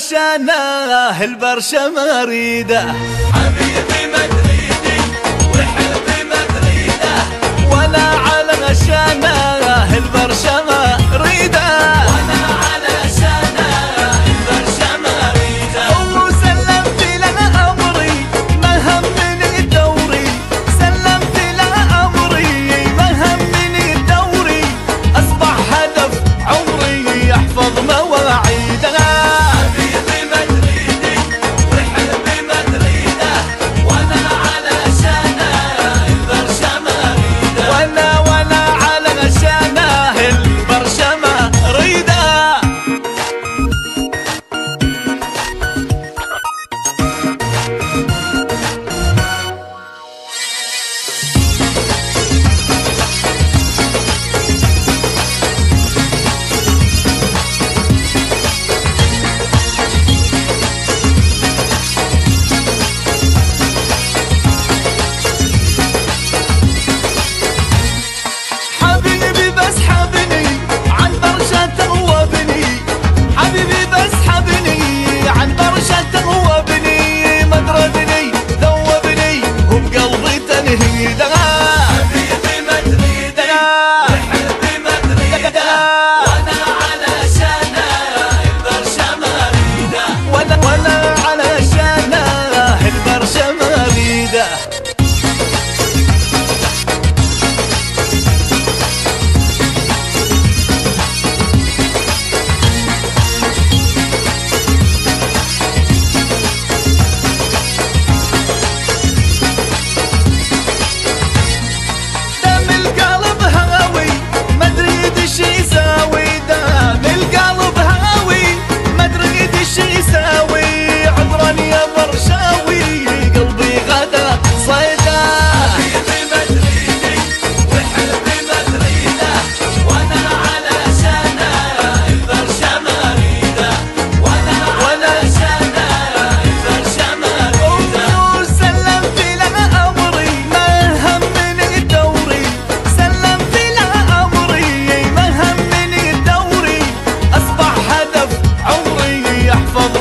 علشانه البرشم اريده. حبيبي ما تريدي وحبي ما تريده، وانا علشانه البرشم اريده. وانا علشانه البرشم اريده. وسلمت له امري ما همني دوري، سلمت له امري ما همني دوري، اصبح هدف عمري يحفظ مواعيده. حبيبي ما تريدي وحبي ما تريده، وانا علشانه البرشم اريده. وانا علشانه البرشم اريده. حبيبي بس حبني عن برشته وابني، حبيبي بس حبني عن برشته وابني، مدردني ذوبني وبقلبي تنهيده. حبيبي ما تريدي وحبي ما تريده، وانا علشانه البرشم اريده. وانا علشانه البرشم اريده. دم القلب هاوي ما ادري ايش يساوي، دم القلب هاوي ما ادري ايش يساوي، عذرا يا برشاوي قلبي غدا صيدا. حبيبي ما تريدي وحبي ما تريده، وانا علشانه البرشم اريده. وانا علشانه البرشم اريده. وسلمت له امري ما همني دوري، سلمت له امري ما همني دوري، اصبح هدف عمري يحفظ